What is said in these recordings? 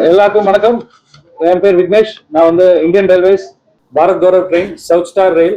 எல்லாருக்கும் வணக்கம். என் பேர் விக்னேஷ். நான் வந்து Indian Railways, Bharat Gaurav train, South Star rail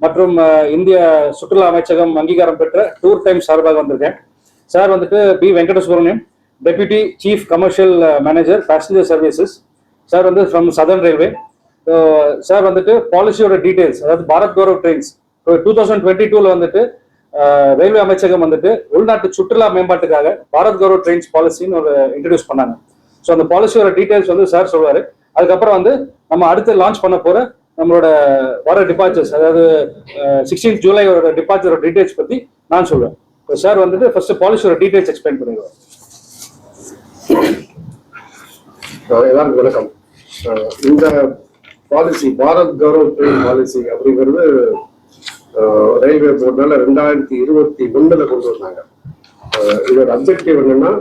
மற்றும் இந்திய சுற்றுலா அமைச்சகம் அங்கீகாரம் பெற்ற டூர் டைம் சார்பாக வந்திருக்கேன். சார் வந்துட்டு P Venkatasubramaniam, deputy chief commercial manager passenger services. Sir வந்து ஃப்ரம் சதர்ன் ரயில்வே. சார் வந்துட்டு பாலிசியோட டீடைல்ஸ், அதாவது பாரத் கௌரவ் ட்ரெயின்ஸ் 2022 வந்துட்டு ரயில்வே அமைச்சகம் வந்துட்டு உள்நாட்டு சுற்றுலா மேம்பாட்டுக்காக பாரத் கௌரவ் ட்ரெயின்ஸ் பாலிசின்னு ஒரு இன்ட்ரடியூஸ் பண்ணாங்க. ஸோ அந்த பாலிசியோட டீடைல்ஸ் வந்து சார் சொல்லுவார். அதுக்கப்புறம் வந்து நம்ம அடுத்து லான்ச் பண்ண போகிற நம்மளோட வர டிபார்ச்சர்ஸ், அதாவது 16 ஜூலை டிபார்ச்சரோட டீடைல்ஸ் பற்றி நான் சொல்லுவேன். சார் வந்துட்டு ஃபர்ஸ்ட் பாலிசியோட டீடைல்ஸ் எக்ஸ்பிளைன் பண்ணிடுவார். எல்லாருக்கும் வணக்கம். இந்த policy Bharat Gaurav train policy அப்படிங்கிறது ரயில்வே போர்ட்னால 2021 கொண்டு வந்தாங்க. இதோட அப்ஜெக்டிவ் என்னன்னா,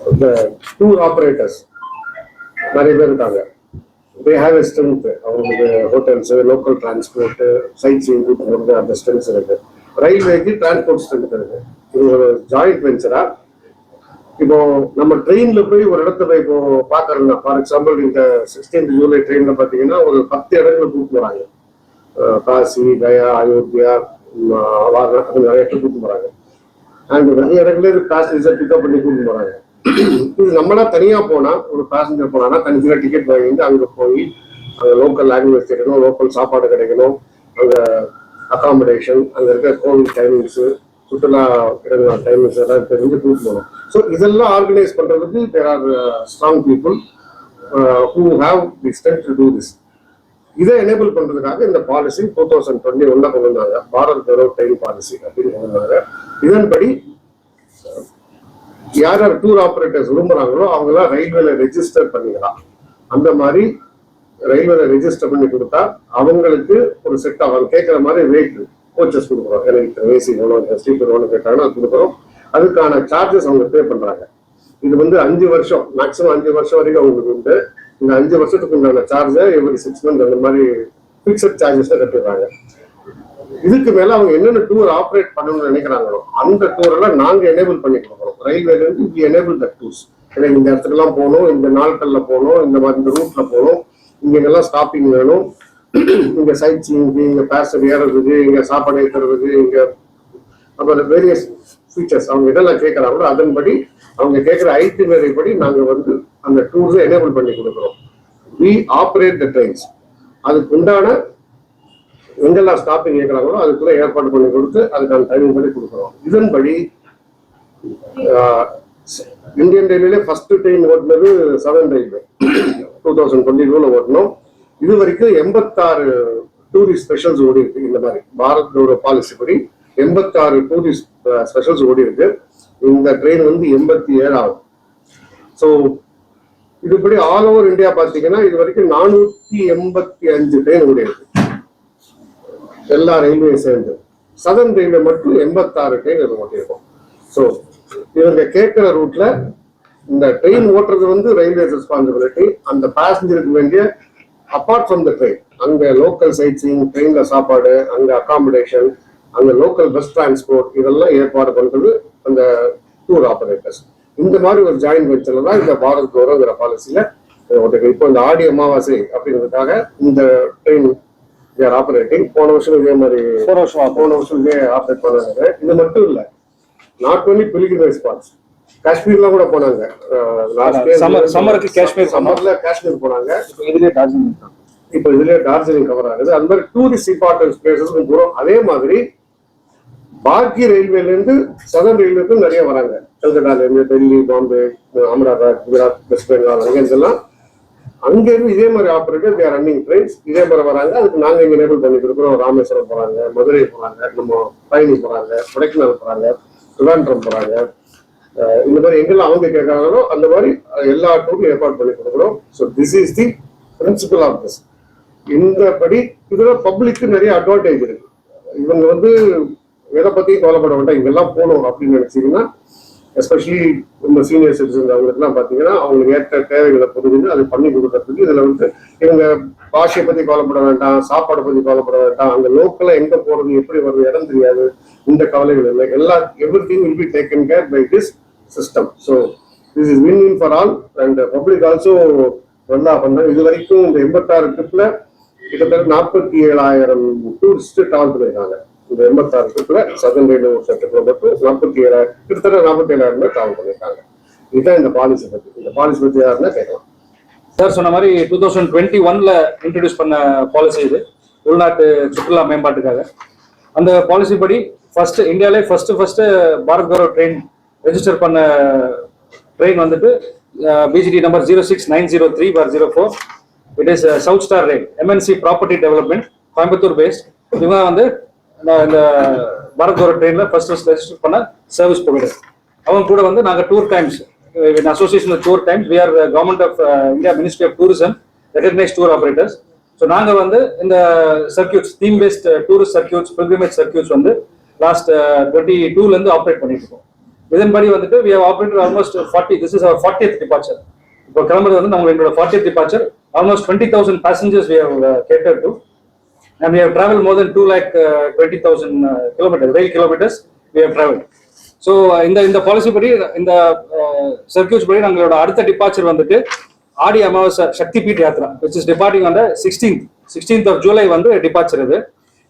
இந்த டூர் ஆப்ரேட்டர்ஸ் நிறைய பேர் இருக்காங்க. They have a strength. அவங்களுக்கு hotels, local transport, sightseeing கூட்டு போகிறது, அந்த ஸ்ட்ரென்த்ஸ் இருக்கு. ரயில்வேக்கு டிரான்ஸ்போர்ட் ஸ்ட்ரென்த் இருக்கு. இது ஒரு ஜாயிண்ட் வெஞ்சரா. இப்போ நம்ம ட்ரெயின்ல போய் ஒரு இடத்த போய் இப்போ பாக்குறோம்னா, ஃபார் எக்ஸாம்பிள் இந்த 16 ஜூலை ட்ரெயின்ல பாத்தீங்கன்னா ஒரு 10 இடங்களை கூப்பிட்டு போறாங்க. காசி, கயா, அயோத்தியா, நிறைய இடத்துல கூப்பிட்டு போறாங்க. அண்ட் நிறைய இடங்களே பேசஞ்சர் பிக்கப் பண்ணி கூப்பிட்டு போறாங்க. இது நம்மளா தனியா போனா, ஒரு பேசஞ்சர் போனா தனியாக டிக்கெட் வாங்கிட்டு அங்க போய் அங்க லோக்கல் லாங்குவேஜ் கிடைக்கணும், லோக்கல் சாப்பாடு கிடைக்கணும், அங்க அகாமடேஷன், அங்க இருக்க கோவில் டைமிங்ஸ், சுற்றுலா இடங்கள் டைமிங்ஸ் எல்லாம் தெரிஞ்சு கூப்பிட்டு போகணும். ஸோ இதெல்லாம் ஆர்கனைஸ் பண்றதுக்கு there are strong people who have the strength to do this. இதை எனேபிள் பண்றதுக்காக இந்த பாலிசி 2021 கொண்டு வந்தாங்க, பாரத் கௌரவ் ட்ரெயின் பாலிசி அப்படின்னு கொண்டு வந்தாங்க. இதன்படி யார் யார் டூர் ஆப்ரேட்டர்ஸ் விரும்புறாங்களோ அவங்களாம் ரயில்வேல ரெஜிஸ்டர் பண்ணிக்கலாம். அந்த மாதிரி ரயில்வேல ரெஜிஸ்டர் பண்ணி கொடுத்தா அவங்களுக்கு ஒரு செட் அவங்க கேட்குற மாதிரி ரேட் கோச்சஸ் கொடுக்குறோம். எனக்கு ஏசி வேணும், ஸ்லீப்பர் வேணும் கேட்டாங்கன்னா அது கொடுக்குறோம். அதுக்கான சார்ஜஸ் அவங்க பே பண்றாங்க. இது வந்து 5 வருஷம், மேக்ஸிமம் 5 வருஷம் வரைக்கும் அவங்களுக்கு உண்டு. இந்த 5 வருஷத்துக்கு உண்டான சார்ஜை எவ்ரி 6 மந்த் அந்த மாதிரி பிக்சட் சார்ஜஸ் கட்டிடுறாங்க. இதுக்கு மேல அவங்க என்னென்ன டூர் ஆப்ரேட் பண்ணணும்னு நினைக்கிறாங்களோ அந்த டூர் எல்லாம் நாங்க எனேபிள் பண்ணி கொடுக்குறோம். ரயில்வேல இருந்து எனேபிள் த டூர்ஸ். ஏன்னா இந்த இடத்துக்குலாம் போகணும், இந்த நாட்கள்ல போகணும், இந்த மாதிரி இந்த ரூட்ல போகணும், இங்கெல்லாம் ஸ்டாப்பிங் வேணும், இங்க சைட் சீயிங்கு, இங்க பேசஞ்சர் ஏறதுக்கு, இங்க சாப்பாடு ஏற்றுறதுக்கு, இங்க அப்புறம் வேரியஸ் ஃபீச்சர்ஸ் அவங்க இதெல்லாம் கேட்கறாங்களோ அதன்படி அவங்க கேட்குற ஐட்டினரி படி நாங்க வந்து அந்த டூர்ஸை எனேபிள் பண்ணி கொடுக்குறோம். We operate the trains. அதுக்கு உண்டான எங்கெல்லாம் ஸ்டாப்பிங் கேட்கறாங்களோ அதுக்குள்ள ஏற்பாடு பண்ணி கொடுத்து அதுக்கான டைமிங் படி கொடுக்குறோம். இதன்படி இந்தியன் ரயில்வேல ஃபர்ஸ்ட் ட்ரெயின் ஓட்டினது சதர்ன் ரயில்வே 2022 ஓட்டணும். இது வரைக்கும் 86 டூரிஸ்ட் ஸ்பெஷல்ஸ் ஓடி இருக்கு. இந்த மாதிரி பாரத் கௌரவ் பாலிசி படி 86 டூரிஸ்ட் ஸ்பெஷல்ஸ் ஓடி இருக்கு. இந்த ட்ரெயின் வந்து 87 ஆகும். ஸோ இதுபடி ஆல் ஓவர் இந்தியா பார்த்தீங்கன்னா இது வரைக்கும் 485 ட்ரெயின் ஓடி இருக்கு, எல்லா ரயில்வே சேர்ந்து. சதர்ன் ரயில்வே மட்டும் 86 ட்ரெயின் ஓட்டியிருக்கோம். ஸோ இவங்க கேட்கிற ரூட்ல இந்த ட்ரெயின் ஓட்டுறது வந்து ரயில்வே ரெஸ்பான்சிபிலிட்டி. அந்த பேசஞ்சருக்கு வேண்டிய அப்பார்ட் ஃப்ரம் த ட்ரெயின், அங்க லோக்கல் சைட் சீயிங், ட்ரெயின்ல சாப்பாடு, அங்க அகாமடேஷன், அங்க லோக்கல் பஸ் டிரான்ஸ்போர்ட், இதெல்லாம் ஏற்பாடு பண்றது அந்த டூர் ஆபரேட்டர்ஸ். இந்த மாதிரி ஒரு ஜாயின்ட் வெஞ்சர்ல தான் இந்த பாரத் கௌரவ்ங்கிற பாலிசியில இப்போ இந்த ஆடி அமாவாசை அப்படிங்கிறதுக்காக இந்த ட்ரெயின் ஆபரேட்டிங். போன வருஷம் இதே மாதிரி போன வருஷம் இதே ஆப்ரேட் பண்ணாங்க. இது மட்டும் இல்ல, நாட் ஒன்லி பில்கிரிமேஜ் ஸ்பாட்ஸ், காஷ்மீர்லாம் கூட போனாங்க. சம்மருக்கு காஷ்மீர், சம்மர்ல காஷ்மீர் போனாங்க. இப்போ இதுலயே டார்ஜிலிங் கவர் ஆகுது. அந்த மாதிரி டூரிஸ்ட் இம்பார்ட்டன்ஸ் பிளேசஸ் போறோம். அதே மாதிரி பாக்கி ரயில்வேல இருந்து சதர்ன் ரயில்வேக்கு நிறைய வராங்க. கல்கட்டால இருந்து டெல்லி, பாம்பே, அஹமதாபாத், குஜராத், வெஸ்ட் பெங்கால், அங்கெல்லாம் அங்க இருந்து இதே மாதிரி ஆப்ரேட்டர் தேர் ரன்னிங் ட்ரெயின்ஸ் இதே மாதிரி வராங்க. அதுக்கு நாங்க இங்க எனேபிள் பண்ணி கொடுக்குறோம். ராமேஸ்வரம் போறாங்க, மதுரை போறாங்க, நம்ம பயணி போறாங்க, கொடைக்கானல் போறாங்க, திருவாண்டரம் போறாங்க. இந்த மாதிரி எங்கெல்லாம் அவங்க கேட்கறாங்களோ அந்த மாதிரி எல்லா டூரும் ஏற்பாடு பண்ணி கொடுக்குறோம். So this is the principal of this. இந்தபடி இதுல பப்ளிக்கு நிறைய அட்வான்டேஜ் இருக்கு. இவங்க வந்து எதை பத்தியும் கவலைப்பட வேண்டாம், இங்கெல்லாம் போகணும் அப்படின்னு நினைச்சீங்கன்னா, எஸ்பெஷலி நம்ம சீனியர் சிட்டிசன் அவங்களுக்குலாம் பார்த்தீங்கன்னா அவங்களுக்கு ஏற்ற தேவைகளை புரிஞ்சு அதை பண்ணி கொடுக்கறதுக்கு இதுல வந்து இவங்க பாஷையை பத்தி கவலைப்பட வேண்டாம், சாப்பாடை பத்தி கவலைப்பட வேண்டாம், அங்க லோக்கலா எங்க போறது, எப்படி வருது, இடம் தெரியாது, இந்த கவலைகள் இல்லை. Everything will be taken care bye tissue system. So this is win in for all and public also நல்லா பண்ணாங்க. இது வரைக்கும் இந்த 86 ட்ரிப்ல கிட்டத்தட்ட 47,000 டூரிஸ்ட் டிராவல் பண்ணியிருக்காங்க. இந்த 86 ட்ரிப்ல சதன் ரயில்வே செக்டர்ல மட்டும் 47,000 கிட்டத்தட்ட 47,000 பேர் டிராவல் பண்ணியிருக்காங்க. இதுதான் இந்த பாலிசி பத்தி. இந்த பாலிசி பத்தி யாருன்னா கேட்கலாம். சார் சொன்ன மாதிரி 2021ல இன்ட்ரடியூஸ் பண்ண பாலிசி இது, உள்நாட்டு சுற்றுலா மேம்பாட்டுக்காக. அந்த பாலிசி படி ஃபர்ஸ்ட் இந்தியாவிலே first Bharat Gaurav train register பண்ண ட்ரெயின் வந்துட்டு BGT number 06903/04. It is South Star ரயில், MNC property development, Coimbatore based. இவங்க வந்து இந்த பாரத் கௌரவ் ட்ரெயினில் ஃபர்ஸ்ட் ரெஜிஸ்டர் பண்ண சர்வீஸ் ப்ரொவைடர். அவங்க கூட வந்து நாங்கள் tour times in association with Tour Times, we are government of India Ministry of Tourism recognized tour operators. So நாங்க வந்து இந்த circuits, theme paste tourist circuits, pilgrimage circuits வந்து லாஸ்ட் 22ல இருந்து ஆப்ரேட் பண்ணிட்டு இருக்கோம். இதன்படி வந்துட்டு we have operated almost 40. This is our 40th departure. இப்போ கிளம்புறது வந்து நம்ம எங்களோட 40th departure. Almost 20,000 passengers we have catered to, and we have traveled more than 2,20,000 kilometers, rail kilometers we have traveled. So இந்த பாலிசி படி, இந்த circuits படி நம்மளோட அடுத்த டிபார்ச்சர் வந்துட்டு Aadi Amavasai Shakti Peeth Yatra, which is departing on 16th of July வந்து departure இது.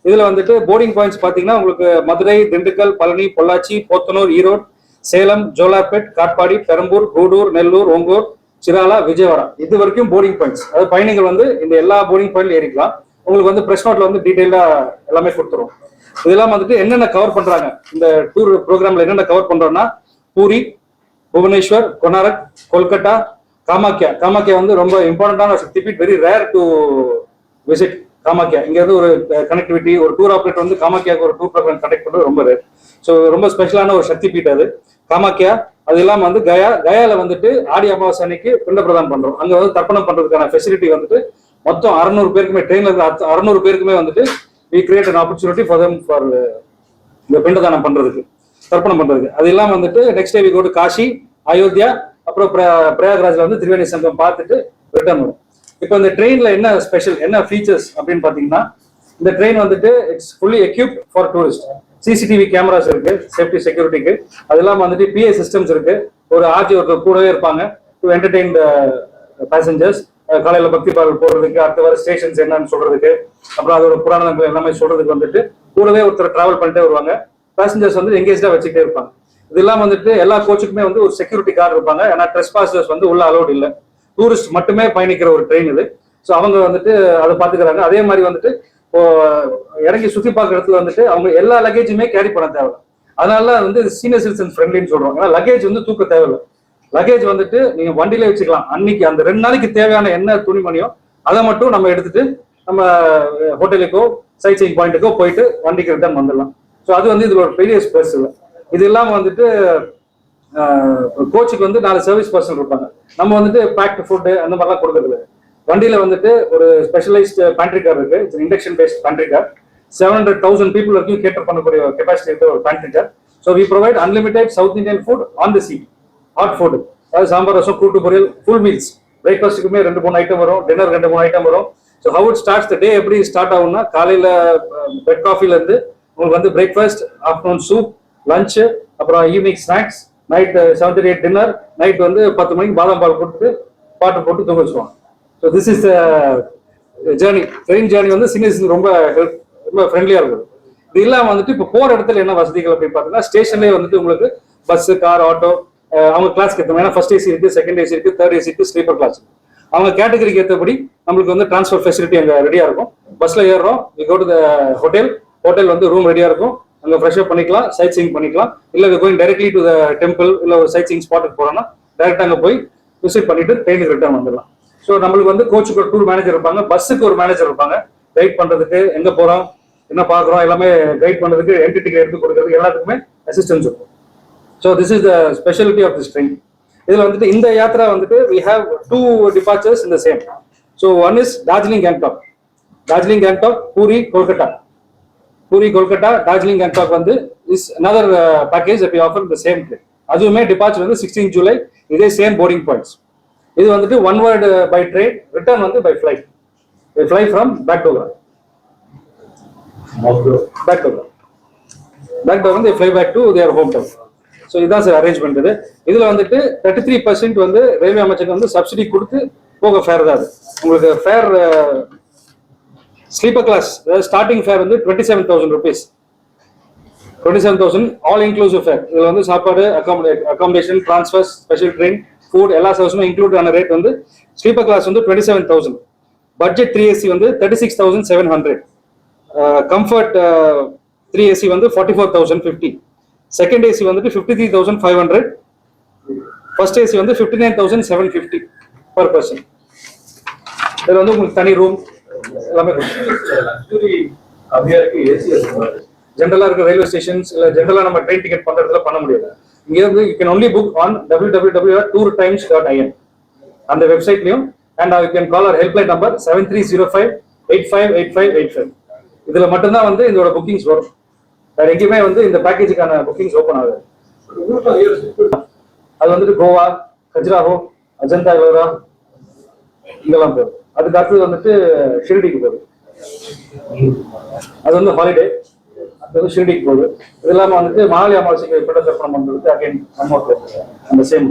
இதுல வந்துட்டு போர்டிங் பாயிண்ட்ஸ் பாத்தீங்கன்னா உங்களுக்கு மதுரை, திண்டுக்கல், பழனி, பொள்ளாச்சி, போத்தனூர், ஈரோடு, சேலம், ஜோலார்பேட், காட்பாடி, பெரம்பூர், கூடூர், நெல்லூர், ஓங்கூர், சிராலா, விஜயவாடா இது வரைக்கும் போர்டிங் பாயிண்ட்ஸ். அதாவது பயணிகள் வந்து இந்த எல்லா போர்டிங் பாயிண்ட்ல ஏறிக்கலாம். உங்களுக்கு வந்து பிரஸ் நோட்ல வந்து டீடைலா எல்லாமே கொடுத்துரும். இதெல்லாம் வந்துட்டு என்னென்ன கவர் பண்றாங்க இந்த டூர் ப்ரோக்ராம்ல, என்னென்ன கவர் பண்றோம்னா பூரி, புவனேஸ்வர், கொனாரக், கொல்கட்டா, காமாக்கியா வந்து ரொம்ப இம்பார்ட்டன்டான Shakti Peeth. Very rare to visit Kamakhya. இங்க இருந்து ஒரு கனெக்டிவிட்டி, ஒரு டூர் ஆப்ரேட்டர் வந்து காமாக்கியாவுக்கு ஒரு டூர் ப்ரோக்ராம் கனெக்ட் பண்றது ரொம்ப ரேர். ஸோ ரொம்ப ஸ்பெஷலான ஒரு சக்தி பீட் அது காமாக்கியா. அது இல்லாம வந்து கயால வந்துட்டு ஆடி அமாவாசை அன்னைக்கு பிண்ட பிரதானம் பண்றோம். அங்க வந்து தர்ப்பணம் பண்றதுக்கான ஃபெசிலிட்டி வந்துட்டு மொத்தம் 600 பேருக்குமே, ட்ரெயின்ல இருக்கிற 600 பேருக்குமே வந்துட்டு we create an opportunity for them for இந்த பிண்டதானம் பண்றதுக்கு, தர்ப்பணம் பண்றதுக்கு. அது இல்லாம வந்துட்டு next day we go to Kashi, Ayodhya, அப்புறம் பிரயாக்ராஜ்ல வந்து திரிவேணி சங்கம் பார்த்துட்டு ரிட்டர்ன் வரும். இப்போ இந்த ட்ரெயின்ல என்ன ஸ்பெஷல், என்ன ஃபீச்சர்ஸ் அப்படின்னு பாத்தீங்கன்னா, இந்த ட்ரெயின் வந்துட்டு it's fully equipped for tourist. CCTV cameras இருக்கு சேஃப்டி செக்யூரிட்டிக்கு. அது இல்லாம வந்துட்டு பிஏ சிஸ்டம்ஸ் இருக்கு. ஒரு ஆர்ஜி ஒருத்தர் கூடவே இருப்பாங்க டு என்டர்டெயின் த பேசஞ்சர்ஸ். காலையில பக்தி பாடல் போடுறதுக்கு, அடுத்த வர ஸ்டேஷன்ஸ் என்னன்னு சொல்றதுக்கு, அப்புறம் அதோட புராணங்கள் எல்லாமே சொல்றதுக்கு வந்துட்டு கூடவே ஒருத்தர் டிராவல் பண்ணிட்டே வருவாங்க. பேசஞ்சர்ஸ் வந்து எங்கேஜா வச்சுக்கிட்டே இருப்பாங்க. இதெல்லாம் வந்துட்டு எல்லா கோச்சுக்குமே வந்து ஒரு செக்யூரிட்டி கார்டு இருப்பாங்க. ஏன்னா ட்ரெஸ் பாசர்ஸ் வந்து உள்ள அலோட் இல்லை, டூரிஸ்ட் மட்டுமே பயணிக்கிற ஒரு ட்ரெயின் இது. ஸோ அவங்க வந்துட்டு அதை பாத்துக்கிறாங்க. அதே மாதிரி வந்துட்டு இப்போ இறங்கி சுத்தி பார்க்குற இடத்துல வந்துட்டு அவங்க எல்லா லக்கேஜுமே கேரி பண்ண தேவை. அதனால வந்து சீனியர் சிட்டிசன் ஃப்ரெண்ட்லின்னு சொல்றாங்க. ஏன்னா லக்கேஜ் வந்து தூக்க தேவையில்லை. லக்கேஜ் வந்துட்டு நீங்க வண்டியிலே வச்சுக்கலாம். அன்னைக்கு அந்த 2 நாளைக்கு தேவையான என்ன துணிமணியோ அதை மட்டும் நம்ம எடுத்துட்டு நம்ம ஹோட்டலுக்கோ சைட் சீயிங் பாயிண்ட்டுக்கோ போயிட்டு வண்டிக்கு ரிட்டர்ன் வந்துடலாம். ஸோ அது வந்து இதுல ஒரு பெரிய ஸ்பேஸ் இல்லை. இது இல்லாம வந்துட்டு கோச்சுக்கு வந்து 4 சர்வீஸ் பர்சன் இருப்பாங்க. நம்ம வந்துட்டு பேக்டு ஃபுட்டு அந்த மாதிரிலாம் கொடுக்கறது. வண்டியில வந்துட்டு ஒரு ஸ்பெஷலைஸ்ட் பேண்ட்ரி கார் இருக்கு. Induction based pantry car. 700,000 people வரைக்கும் கேட்டர் பண்ணக்கூடிய கெப்பாசிட்டி இருக்கிற ஒரு pantry car. So we provide unlimited South Indian food on the seat. Hot food, அதாவது சாம்பார், ரசம், கூட்டு பொரியல், ஃபுல் மீல்ஸ். பிரேக்ஃபாஸ்ட்டுக்குமே 2-3 ஐட்டம் வரும், டின்னர் 2-3 ஐட்டம் வரும். So how it starts the day, எப்படி start ஆகும்னா, காலையில பெட் காஃபில இருந்து உங்களுக்கு வந்து பிரேக்ஃபாஸ்ட், ஆஃப்டர்நூன் சூப், லஞ்ச், அப்புறம் evening snacks, night 7:30 dinner, night வந்து 10 மணிக்கு பாதாம் பால் போட்டு பாட்டு போட்டு தூங்க வச்சுருவாங்க. So this is journey. Train journey வந்து சீனியர்ஸ் ரொம்ப ஃப்ரெண்ட்லியா இருக்குது. இது இல்லாம வந்துட்டு இப்போ போற இடத்துல என்ன வசதிகள் அப்படின்னு பார்த்தீங்கன்னா, ஸ்டேஷன்லேயே வந்துட்டு உங்களுக்கு பஸ், கார், ஆட்டோ அவங்க கிளாஸ்க்கு ஏற்ற மாதிரி ஃபர்ஸ்ட் ஏசி இருக்கு, செகண்ட் ஏசி இருக்கு, தேர்ட் ஏசி இருக்கு, ஸ்லீப்பர் கிளாஸ். அவங்க கேட்டகரிக்கு ஏற்றபடி நம்மளுக்கு வந்து டிரான்ஸ்பர் ஃபெசிலிட்டி அங்கே ரெடியா இருக்கும். பஸ்ல ஏறுறோம், we go to the hotel வந்து ரூம் ரெடியா இருக்கும். அங்கே ஃப்ரெஷ் அப் பண்ணிக்கலாம், சைட் சீயிங் பண்ணிக்கலாம். இல்லை going directly to the temple, இல்லை ஒரு சைட் சீயிங் ஸ்பாட்டுக்கு போறோம்னா டைரக்டா அங்கே போய் விசிட் பண்ணிட்டு ட்ரெயினுக்கு ரிட்டர்ன் வந்துடலாம். ஸோ நம்மளுக்கு வந்து கோச்சுக்கு ஒரு டூர் மேனேஜர் இருப்பாங்க, பஸ்ஸுக்கு ஒரு மேனேஜர் இருப்பாங்க. கைட் பண்றதுக்கு, எங்க போறோம், என்ன பாக்குறோம் எல்லாமே கைட் பண்றதுக்கு, என்ட்ரி டிக்கெட் எடுத்து கொடுக்கறதுக்கு எல்லாத்துக்குமே அசிஸ்டன்ஸ் இருக்கும். So this is the speciality of this train. இதுல வந்துட்டு இந்த யாத்ரா வந்துட்டு we have 2 departures in the same. So one is Darjeeling Gangtok, Puri, Kolkata, Darjeeling Gangtok வந்து is another package that we offer the same train. அதுவுமே departure வந்து 16 July, இதே same boarding points. இது வந்துட்டு one word by train, return வந்து by flight. We fly from Bagdogra வந்து they fly back to their hometown. So இதுதான் sir arrangement. இதுல வந்துட்டு 33% வந்து ரயில்வே அமைச்சகம் வந்து சப்சிடி கொடுத்து போக ஃபேர் தான் அது. உங்களுக்கு fare sleeper class starting fare வந்து 27,000 rupees, 27,000 ஆல் இன்க்ளூசிவ் ஃபேர். இதுல வந்து சாப்பாடு, accommodation, transfer, special train, food எல்லா சர்வீஸுமே இன்க்ளூட் ஆன ரேட் வந்து ஸ்லீப்பர் கிளாஸ் வந்து 27,000, பட்ஜெட் 3AC வந்து 36,700, கம்ஃபர்ட் 3AC வந்து 44,050, செகண்ட் ஏசி வந்துட்டு 53,500, ஃபர்ஸ்ட் ஏசி வந்து 59,750 per person. இதுல வந்து உங்களுக்கு தனி ரூம் எல்லாமே ஜென்ரலா இருக்க ரயில்வே ஸ்டேஷன்ஸ் இல்ல ஜென்ரலா நம்ம ட்ரெயின் டிக்கெட் பண்றதுல பண்ண முடியாது. இங்க வந்து you can only book on www.tourtimes.in அந்த வெப்சைட்லயும், and you can call our helpline number 7305858585. இதுல மட்டும்தான் வந்து இதோட புக்கிங்ஸ் வரும். வேற எங்கேயுமே வந்து இந்த பேக்கேஜுக்கான புக்கிங்ஸ் ஓப்பன் ஆகுது. அது வந்துட்டு கோவா, கஜ்ராஹோ, அஜந்தா எல்லோரா இங்கெல்லாம் போகுது. அதுக்கு அடுத்தது வந்துட்டு ஷிரடிக்கு போகுது. அது வந்து ஹாலிடே, அது வந்து ஷிரடிக்கு போகுது. இது இல்லாம வந்துட்டு மாலை அமாவாசைக்கு பட்ட தர்ப்பணம் பண்றதுக்கு அகைன் அந்த சேம்.